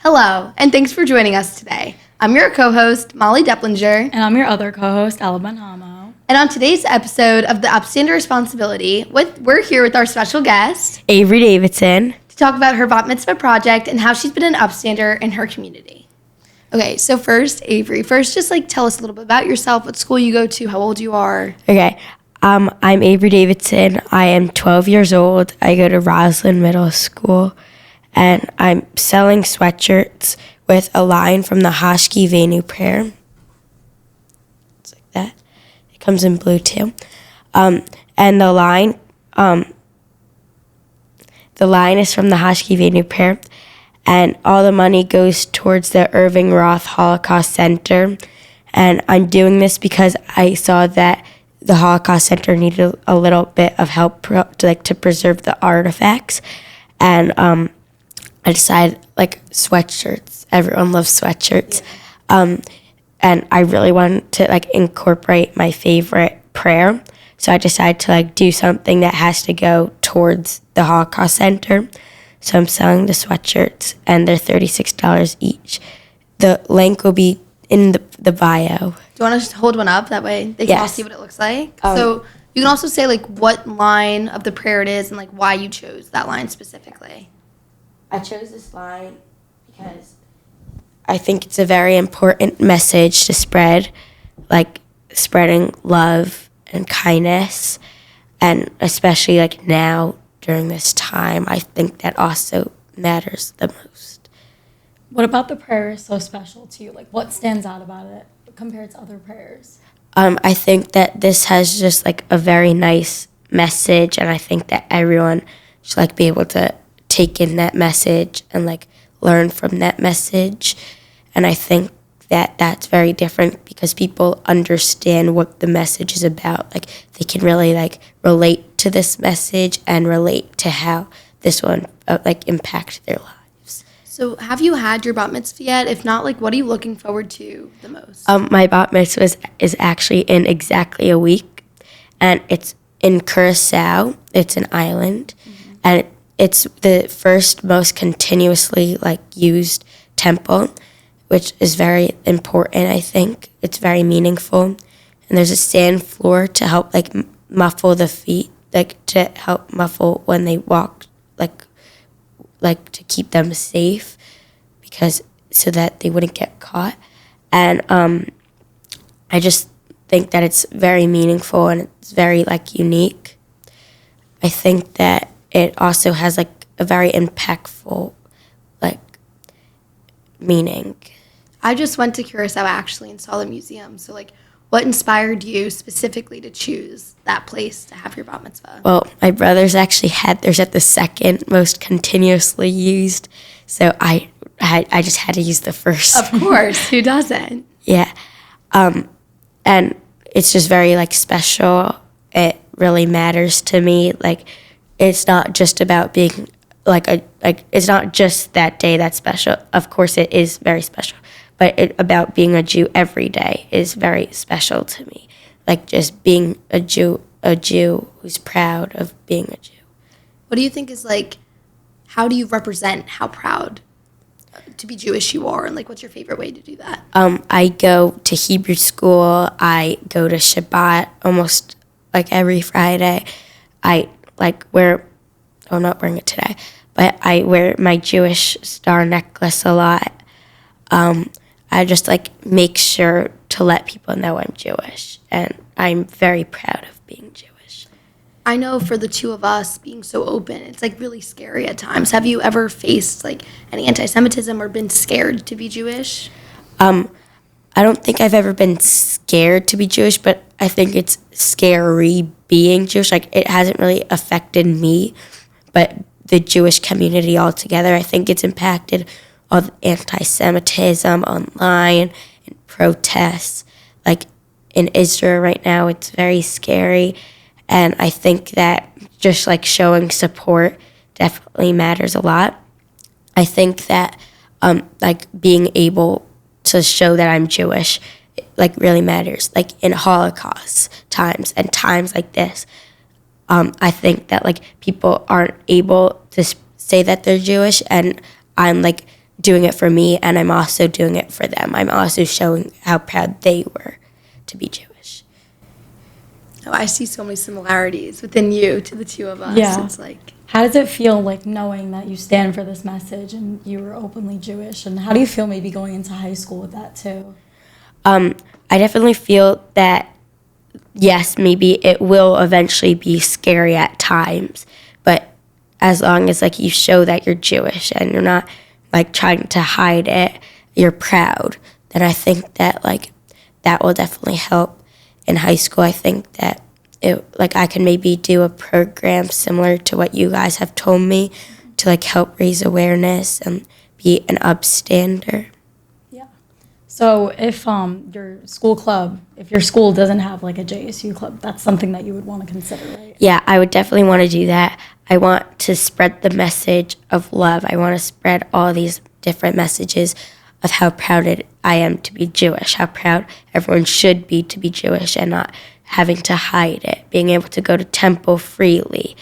Hello, and thanks for joining us today. I'm your co-host, Molly Deblinger. And I'm your other co-host, Hamo. And on today's episode of the Upstander Responsibility, we're here with our special guest, Avery Davidson, to talk about her Bat Mitzvah project and how she's been an upstander in her community. Okay, so first, Avery, just tell us a little bit about yourself, what school you go to, how old you are. Okay, I'm Avery Davidson. I am 12 years old. I go to Roslyn Middle School, and I'm selling sweatshirts with a line from the Hashkiveinu prayer. It's like that. It comes in blue too. And the line is from the Hashkiveinu prayer, and all the money goes towards the Irving Roth Holocaust Center. And I'm doing this because I saw that the Holocaust Center needed a little bit of help to preserve the artifacts. And I decided, sweatshirts. Everyone loves sweatshirts. Yeah. And I really wanted to, incorporate my favorite prayer. So I decided to, do something that has to go towards the Holocaust Center. So I'm selling the sweatshirts, and they're $36 each. The link will be in the bio. Do you want to just hold one up? That way they can all see what it looks like. So you can also say, what line of the prayer it is and, why you chose that line specifically. I chose this line because I think it's a very important message to spread, spreading love and kindness, and especially now during this time, I think that also matters the most. What about the prayer is so special to you? What stands out about it compared to other prayers? I think that this has just a very nice message, and I think that everyone should be able to take in that message and learn from that message. And I think that that's very different because people understand what the message is about. They can really relate to this message and relate to how this one impact their lives. So have you had your Bat Mitzvah yet? If not, what are you looking forward to the most? My Bat Mitzvah is actually in exactly a week, and it's in Curacao. It's an island, and it's the first most continuously used temple, which is very important, I think. It's very meaningful. And there's a sand floor to help muffle the feet, to help muffle when they walk, to keep them safe, so that they wouldn't get caught. And I just think that it's very meaningful and it's very unique. I think that it also has a very impactful meaning. I just went to Curacao actually and saw the museum. So what inspired you specifically to choose that place to have your Bat Mitzvah? Well, my brothers actually had theirs at the second most continuously used, so I just had to use the first. Of course, who doesn't? Yeah, and it's just very special. It really matters to me. It's not just about being it's not just that day that's special. Of course, it is very special, but about being a Jew every day is very special to me. Just being a Jew who's proud of being a Jew. What do you think is how do you represent how proud to be Jewish you are, and what's your favorite way to do that? I go to Hebrew school. I go to Shabbat almost every Friday. I I'm not wearing it today, but I wear my Jewish star necklace a lot. I just make sure to let people know I'm Jewish, and I'm very proud of being Jewish. I know for the two of us being so open, it's really scary at times. Have you ever faced any antisemitism or been scared to be Jewish? I don't think I've ever been scared to be Jewish, but I think it's scary being Jewish. It hasn't really affected me, but the Jewish community altogether, I think it's impacted all the antisemitism online and protests. In Israel right now, it's very scary. And I think that just showing support definitely matters a lot. I think that being able to show that I'm Jewish really matters. In Holocaust times and times like this, I think that people aren't able to say that they're Jewish, and I'm doing it for me, and I'm also doing it for them. I'm also showing how proud they were to be Jewish. Oh, I see so many similarities within you to the two of us. Yeah. It's like, How does it feel like knowing that you stand for this message and you were openly Jewish? And how do you feel maybe going into high school with that too? I definitely feel that, yes, maybe it will eventually be scary at times, but as long as like you show that you're Jewish and you're not like trying to hide it, you're proud, then I think that like that will definitely help in high school. I think that I can maybe do a program similar to what you guys have told me to like help raise awareness and be an upstander. Yeah. So if if your school doesn't have like a JSU club, that's something that you would want to consider, right? Yeah, I would definitely want to do that. I want to spread the message of love. I want to spread all these different messages of how proud I am to be Jewish, how proud everyone should be to be Jewish and not having to hide it, being able to go to temple freely,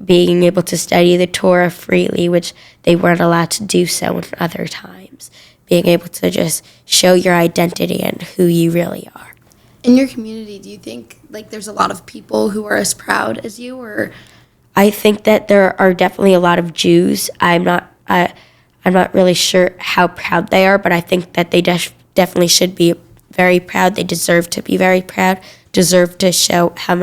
being able to study the Torah freely, which they weren't allowed to do so in other times, being able to just show your identity and who you really are. in your community, do you think like there's a lot of people who are as proud as you, or? I think that there are definitely a lot of Jews. I'm not really sure how proud they are, but I think that they definitely should be very proud. They deserve to be very proud, deserve to show how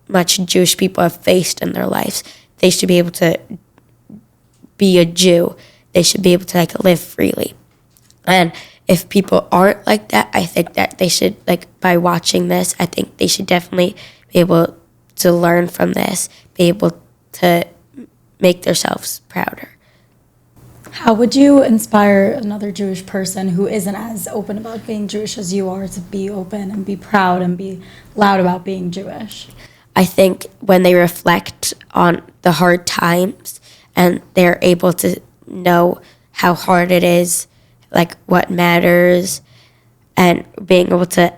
much Jewish people have faced in their lives. They should be able to be a Jew. They should be able to live freely. And if people aren't like that, I think that they should, by watching this, I think they should definitely be able to learn from this, be able to make themselves prouder. How would you inspire another Jewish person who isn't as open about being Jewish as you are to be open and be proud and be loud about being Jewish? I think when they reflect on the hard times and they're able to know how hard it is, what matters, and being able to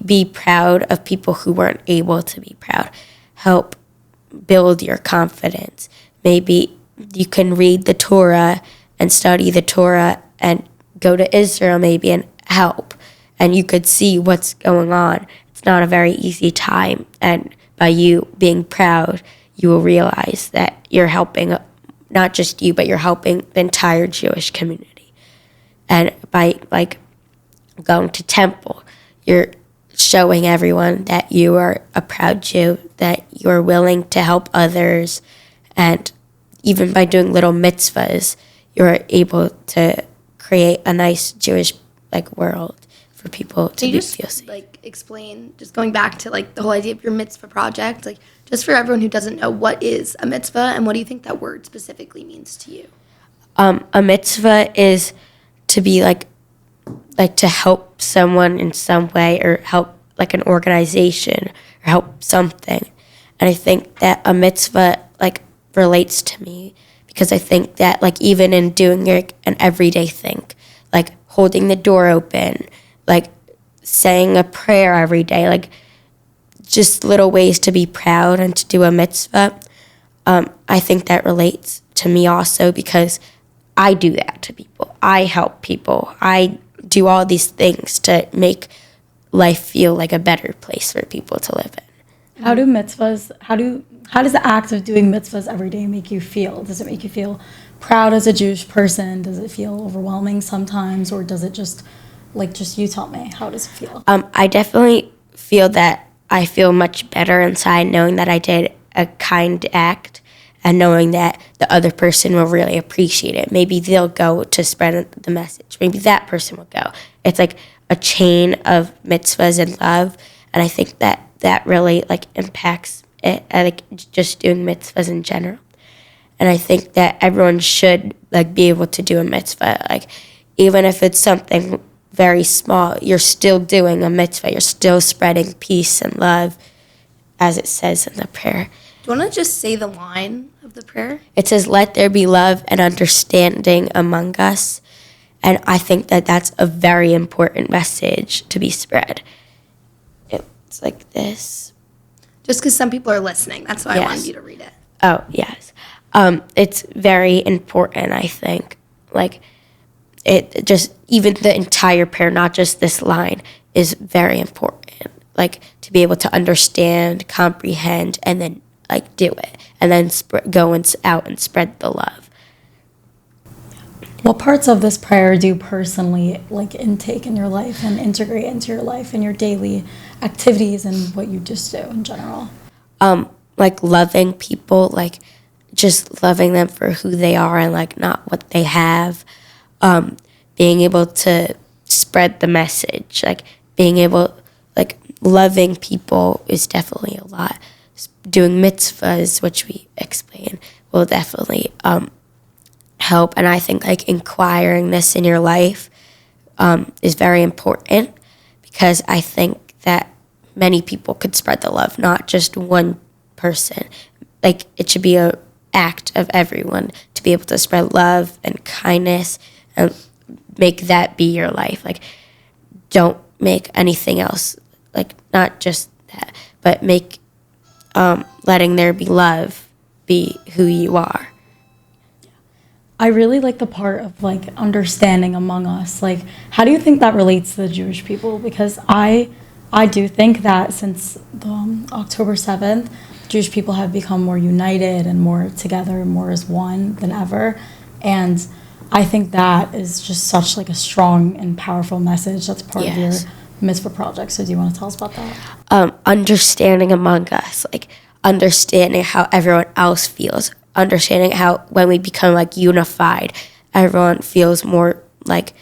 be proud of people who weren't able to be proud, help build your confidence. Maybe you can read the Torah and study the Torah and go to Israel maybe and help, and you could see what's going on. It's not a very easy time, and by you being proud, you will realize that you're helping not just you, but you're helping the entire Jewish community. And by going to temple, you're showing everyone that you are a proud Jew, that you're willing to help others, and even by doing little mitzvahs, you're able to create a nice Jewish world for people to feel safe. Explain, just going back to the whole idea of your mitzvah project, just for everyone who doesn't know, what is a mitzvah and what do you think that word specifically means to you? A mitzvah is to be to help someone in some way, or help an organization, or help something. And I think that a mitzvah relates to me because I think that even in doing an everyday thing, holding the door open, saying a prayer every day, just little ways to be proud and to do a mitzvah. I think that relates to me also because I do that to people. I help people. I do all these things to make life feel like a better place for people to live in. How does the act of doing mitzvahs every day make you feel? Does it make you feel proud as a Jewish person? Does it feel overwhelming sometimes, or does it just you tell me, how does it feel? I definitely feel that I feel much better inside knowing that I did a kind act and knowing that the other person will really appreciate it. Maybe they'll go to spread the message. Maybe that person will go. It's a chain of mitzvahs and love, and I think that really impacts it, just doing mitzvahs in general. And I think that everyone should be able to do a mitzvah. Even if it's something very small, you're still doing a mitzvah. You're still spreading peace and love, as it says in the prayer. Do you want to just say the line of the prayer? It says, "Let there be love and understanding among us." And I think that that's a very important message to be spread. It's like this. Just because some people are listening, that's why Yes. I wanted you to read it. Oh, yes. It's very important, I think. Like, it just, even the entire prayer, not just this line, is very important. Like, to be able to understand, comprehend, and then, like, do it. And then go out and spread the love. What parts of this prayer do you personally, like, intake in your life and integrate into your life and your daily activities and what you just do in general? Like, loving people, like, just loving them for who they are and, like, not what they have. Being able to spread the message, like, being able, like, loving people is definitely a lot. Doing mitzvahs, which we explain, will definitely help. And I think, like, inquiring this in your life is very important, because I think that many people could spread the love, not just one person. Like, it should be an act of everyone to be able to spread love and kindness and make that be your life. Like, don't make anything else, like, not just that, but make letting there be love be who you are. I really like the part of, like, understanding among us. Like, how do you think that relates to the Jewish people? Because I do think that since October 7th, Jewish people have become more united and more together and more as one than ever. And I think that is just such, like, a strong and powerful message that's part of your mitzvah project. So do you want to tell us about that? Understanding among us, like, understanding how everyone else feels, understanding how when we become, like, unified, everyone feels more, like,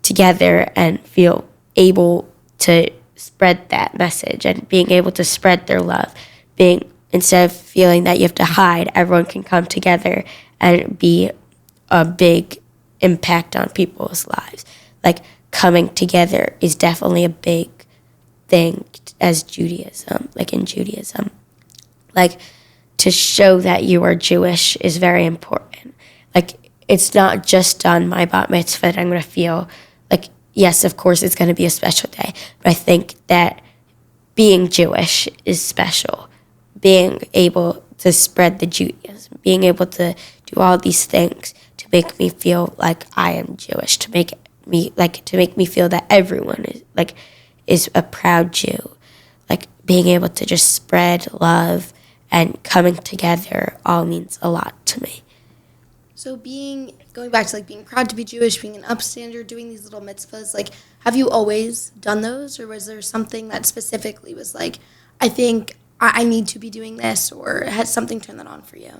together and feel able to spread that message and being able to spread their love. Instead of feeling that you have to hide, everyone can come together and be a big impact on people's lives. Like, coming together is definitely a big thing as Judaism, like, in Judaism. Like, to show that you are Jewish is very important. Like, it's not just on my Bat Mitzvah that I'm going to feel like, yes, of course, it's going to be a special day, but I think that being Jewish is special. Being able to spread the Judaism, being able to do all these things to make me feel like I am Jewish, to make me feel that everyone is a proud Jew. Like, being able to just spread love and coming together all means a lot to me. So going back to, like, being proud to be Jewish, being an upstander, doing these little mitzvahs, like, have you always done those, or was there something that specifically was like, I think I need to be doing this, or has something turned that on for you?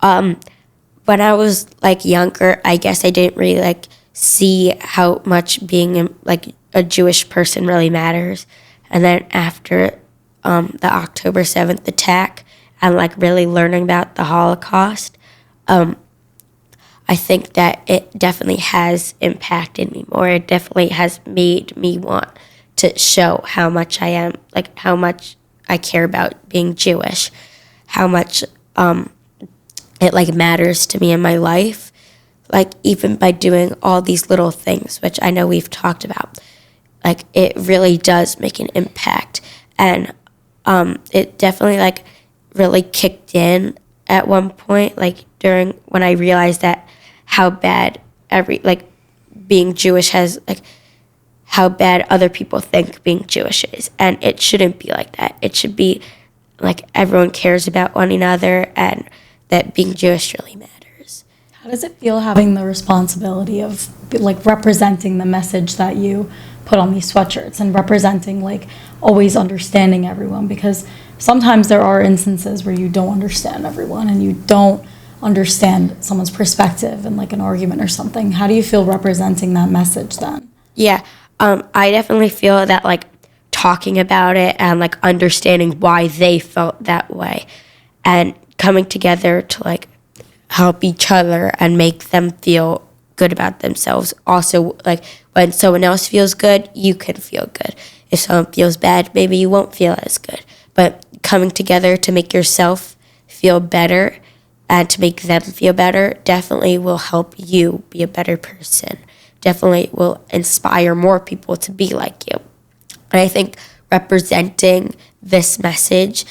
When I was, like, younger, I guess I didn't really, like, see how much being, like, a Jewish person really matters. And then after the October 7th attack and, like, really learning about the Holocaust, I think that it definitely has impacted me more. It definitely has made me want to show how much I am, like, how much I care about being Jewish, how much it, like, matters to me in my life. Like, even by doing all these little things, which I know we've talked about, like, it really does make an impact. And it definitely, like, really kicked in at one point, like, during when I realized that how bad being Jewish has, like, how bad other people think being Jewish is. And it shouldn't be like that. It should be like everyone cares about one another and that being Jewish really matters. How does it feel having the responsibility of, like, representing the message that you put on these sweatshirts and representing, like, always understanding everyone? Because sometimes there are instances where you don't understand everyone and you don't understand someone's perspective in, like, an argument or something. How do you feel representing that message then? Yeah, I definitely feel that, like, talking about it and, like, understanding why they felt that way and coming together to, like, help each other and make them feel good about themselves. Also, like, when someone else feels good, you can feel good. If someone feels bad, maybe you won't feel as good. But coming together to make yourself feel better and to make them feel better definitely will help you be a better person. Definitely will inspire more people to be like you. And I think representing this message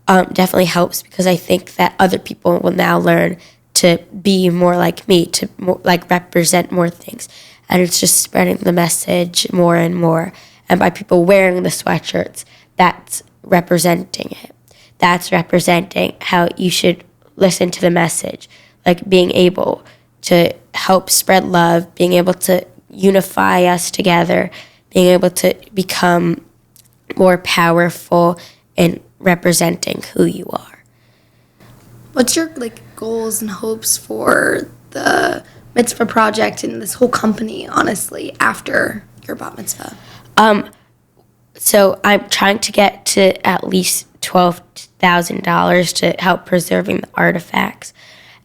definitely helps, because I think that other people will now learn to be more like me, to more, like represent more things. And it's just spreading the message more and more. And by people wearing the sweatshirts, that's representing it. That's representing how you should listen to the message. Like being able to help spread love, being able to unify us together, being able to become more powerful in representing who you are. What's your like goals and hopes for the mitzvah project and this whole company, honestly, after your bat mitzvah? So I'm trying to get to at least $12,000 to help preserving the artifacts.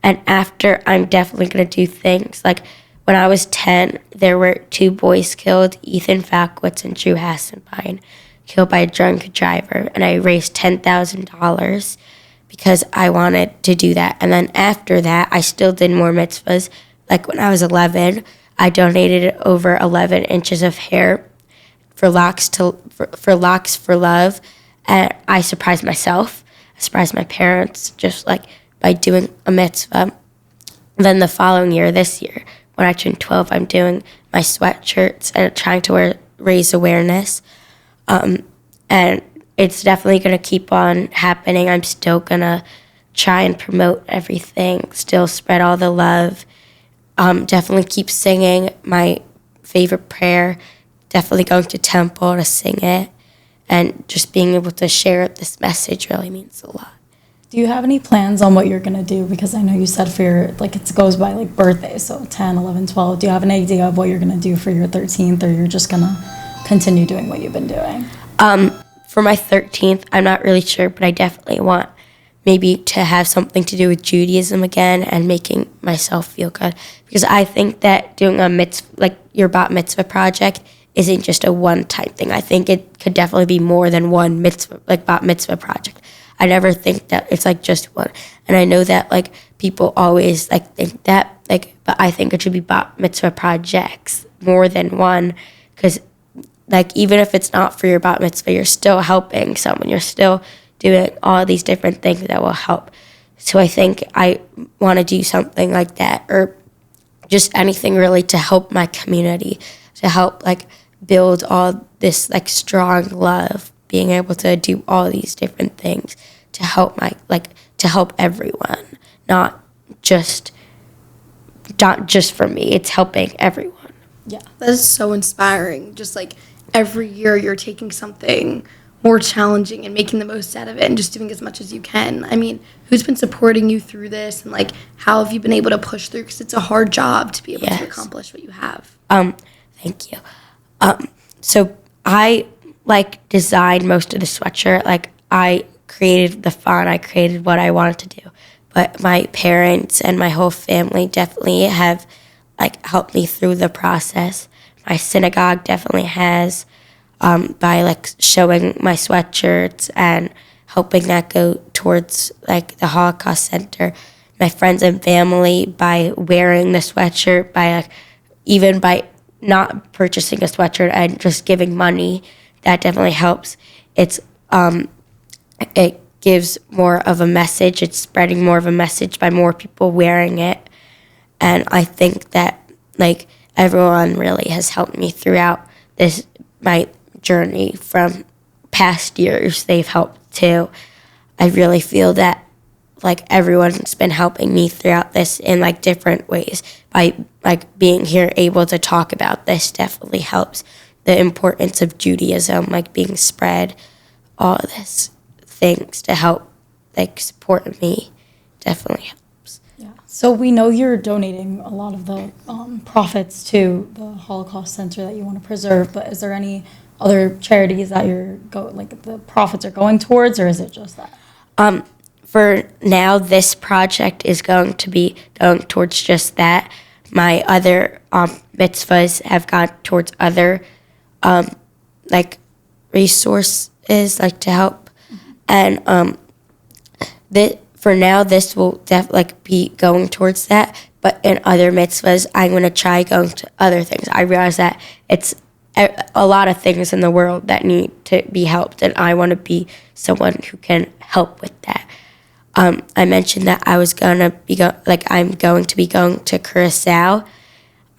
And after, I'm definitely going to do things like when I was 10, there were 2 boys killed, Ethan Falkowitz and Drew Hassenbein, killed by a drunk driver. And I raised $10,000 because I wanted to do that. And then after that, I still did more mitzvahs. Like when I was 11, I donated over 11 inches of hair for locks for love, and I surprised myself. I surprised my parents just like by doing a mitzvah. Then the following year, this year, when I turned 12, I'm doing my sweatshirts and trying to raise awareness. And it's definitely going to keep on happening. I'm still going to try and promote everything, still spread all the love. Definitely keep singing my favorite prayer. Definitely going to temple to sing it, and just being able to share this message really means a lot. Do you have any plans on what you're going to do? Because I know you said for your, like, it goes by, like, birthdays, so 10, 11, 12. Do you have an idea of what you're going to do for your 13th, or you're just going to continue doing what you've been doing? For my 13th, I'm not really sure, but I definitely want maybe to have something to do with Judaism again and making myself feel good. Because I think that doing a mitzvah, like your bat mitzvah project, isn't just a one-time thing. I think it could definitely be more than one mitzvah, like bat mitzvah project. I never think that it's like just one. And I know that like people always like think that, like, but I think it should be bat mitzvah projects more than one, because like even if it's not for your bat mitzvah, you're still helping someone. You're still doing all these different things that will help. So I think I want to do something like that, or just anything really to help my community, to help like build all this like strong love, being able to do all these different things to help to help everyone, not just for me. It's helping everyone. Yeah, that is so inspiring. Just like every year you're taking something more challenging and making the most out of it and just doing as much as you can. I mean, who's been supporting you through this, and like how have you been able to push through? Because it's a hard job to be able to accomplish what you have. Thank you. So I like designed most of the sweatshirt. Like I created the font, I created what I wanted to do. But my parents and my whole family definitely have like helped me through the process. My synagogue definitely has, by like showing my sweatshirts and helping that go towards like the Holocaust Center. My friends and family by wearing the sweatshirt, by like even by not purchasing a sweatshirt and just giving money, that definitely helps. It gives more of a message. It's spreading more of a message by more people wearing it. And I think that like everyone really has helped me throughout this, my journey from past years. They've helped too. I really feel that like everyone's been helping me throughout this in like different ways. By like being here able to talk about this definitely helps. The importance of Judaism, like being spread, all of this things to help like support me definitely helps. Yeah. So we know you're donating a lot of the profits to the Holocaust Center that you want to preserve, but is there any other charities that the profits are going towards, or is it just that? For now, this project is going to be going towards just that. My other mitzvahs have gone towards other like resources like to help, and for now this will definitely be going towards that. But in other mitzvahs, I'm going to try going to other things. I realize that it's a lot of things in the world that need to be helped, and I want to be someone who can help with that. I mentioned that I was I'm going to be going to Curacao.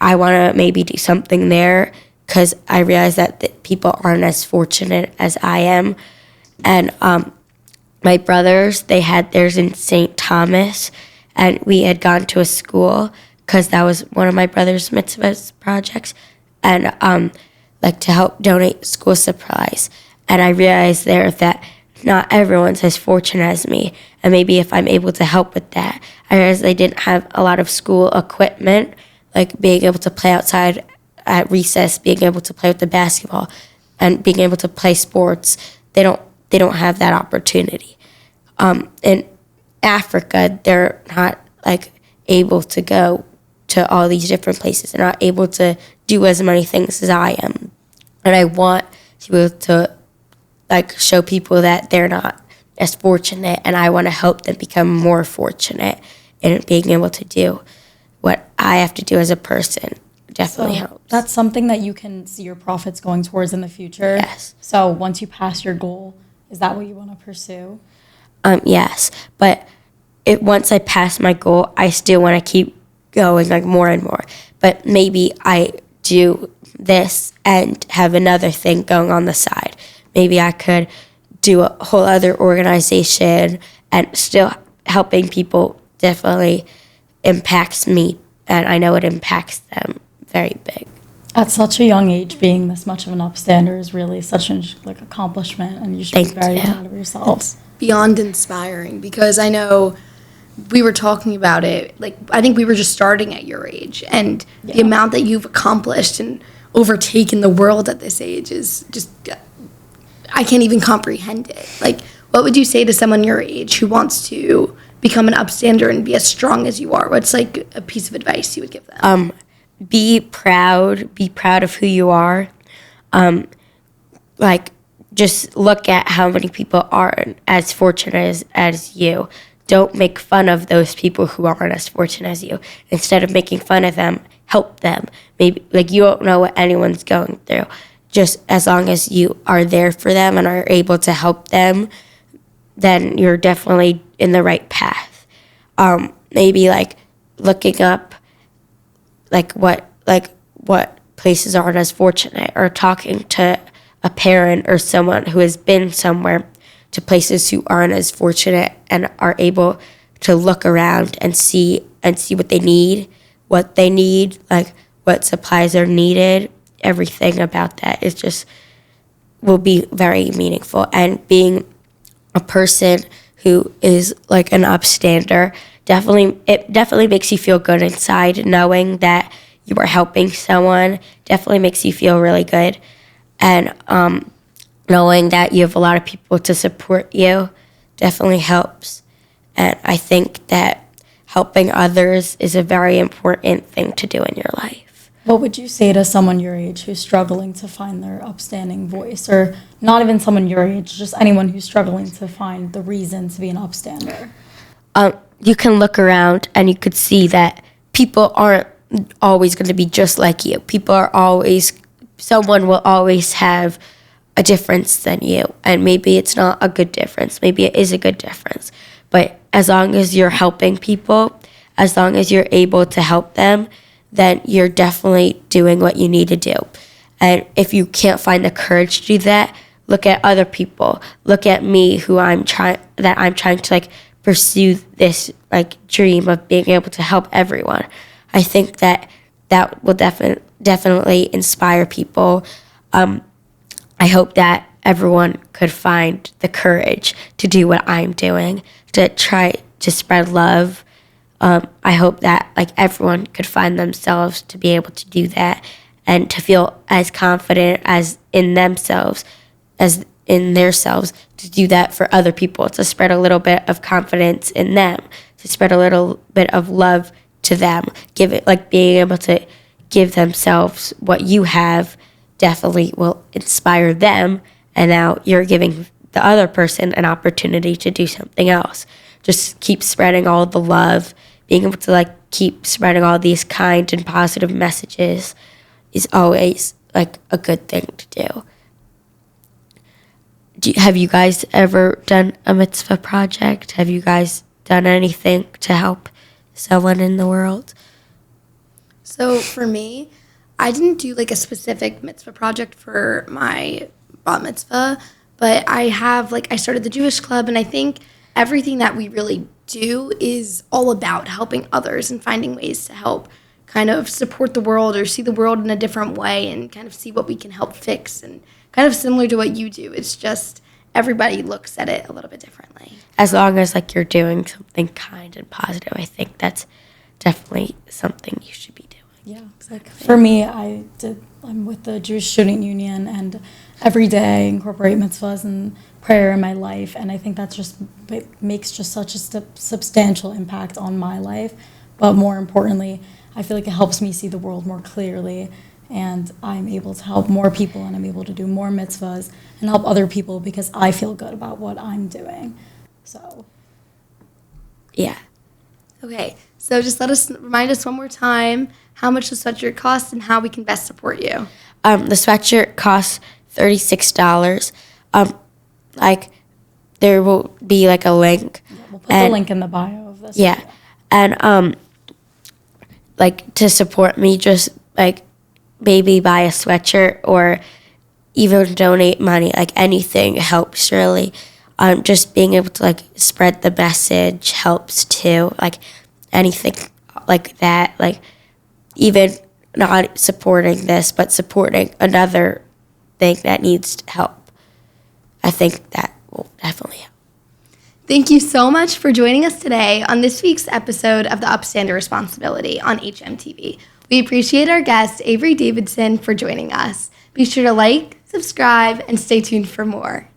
I want to maybe do something there because I realize that people aren't as fortunate as I am. And my brothers, they had theirs in St. Thomas, and we had gone to a school because that was one of my brother's mitzvah projects, and to help donate school supplies. And I realized there that not everyone's as fortunate as me, and maybe if I'm able to help with that. I realized they didn't have a lot of school equipment, like being able to play outside at recess, being able to play with the basketball, and being able to play sports. They don't have that opportunity. In Africa, they're not able to go to all these different places. They're not able to do as many things as I am, and I want to be able to show people that they're not as fortunate, and I want to help them become more fortunate in being able to do what I have to do as a person. Definitely helps. That's something that you can see your profits going towards in the future. Yes. So once you pass your goal, is that what you want to pursue? Yes, but once I pass my goal, I still want to keep going more and more. But maybe I do this and have another thing going on the side. Maybe I could do a whole other organization, and still helping people definitely impacts me, and I know it impacts them very big. At such a young age, being this much of an upstander is really such an accomplishment, and you should be very proud of yourself. It's beyond inspiring, because I know we were talking about it. I think we were just starting at your age, and the amount that you've accomplished and overtaken the world at this age is just, I can't even comprehend it. What would you say to someone your age who wants to become an upstander and be as strong as you are? What's a piece of advice you would give them? Be proud of who you are. Just look at how many people aren't as fortunate as you. Don't make fun of those people who aren't as fortunate as you. Instead of making fun of them, help them. Maybe you don't know what anyone's going through. Just as long as you are there for them and are able to help them, then you're definitely in the right path. Maybe looking up what places aren't as fortunate, or talking to a parent or someone who has been somewhere to places who aren't as fortunate and are able to look around and see what they need, what supplies are needed. Everything about that is just will be very meaningful. And being a person who is an upstander, it definitely makes you feel good inside, knowing that you are helping someone. Definitely makes you feel really good. And knowing that you have a lot of people to support you definitely helps. And I think that helping others is a very important thing to do in your life. What would you say to someone your age who's struggling to find their upstanding voice, or not even someone your age, just anyone who's struggling to find the reason to be an upstander? You can look around and you could see that people aren't always going to be just like you. Someone will always have a difference than you, and maybe it's not a good difference. Maybe it is a good difference. But as long as you're helping people, as long as you're able to help them, then you're definitely doing what you need to do. And if you can't find the courage to do that, look at other people. Look at me, who I'm trying to pursue this dream of being able to help everyone. I think that will definitely inspire people. I hope that everyone could find the courage to do what I'm doing, to try to spread love. I hope that everyone could find themselves to be able to do that, and to feel as confident as in themselves as in themselves, to do that for other people, to spread a little bit of confidence in them, to spread a little bit of love to them. Give it being able to give themselves what you have definitely will inspire them, and now you're giving the other person an opportunity to do something else. Just keep spreading all the love. Being able to keep spreading all these kind and positive messages is always like a good thing to do. Have you guys ever done a mitzvah project? Have you guys done anything to help someone in the world? So for me, I didn't do like a specific mitzvah project for my bat mitzvah, but I started the Jewish club, and I think everything that we really do is all about helping others and finding ways to help kind of support the world or see the world in a different way and kind of see what we can help fix, and kind of similar to what you do. It's just everybody looks at it a little bit differently. As long as like you're doing something kind and positive, I think that's definitely something you should be doing. Yeah, exactly. For me, I'm with the Jewish Student Union, and every day I incorporate mitzvahs and prayer in my life, and I think it makes just such a substantial impact on my life. But more importantly, I feel like it helps me see the world more clearly, and I'm able to help more people, and I'm able to do more mitzvahs and help other people because I feel good about what I'm doing. So, yeah. Okay, so just remind us one more time how much the sweatshirt costs and how we can best support you. The sweatshirt costs $36. Like, there will be like a link. yeah, we'll put the link in the bio of this. Yeah, and like to support me, just like maybe buy a sweatshirt or even donate money. Like anything helps really. Just being able to like spread the message helps too. Like anything like that. Like even not supporting this, but supporting another thing that needs help. I think that will definitely help. Thank you so much for joining us today on this week's episode of the Upstander Responsibility on HMTV. We appreciate our guest, Avery Davidson, for joining us. Be sure to like, subscribe, and stay tuned for more.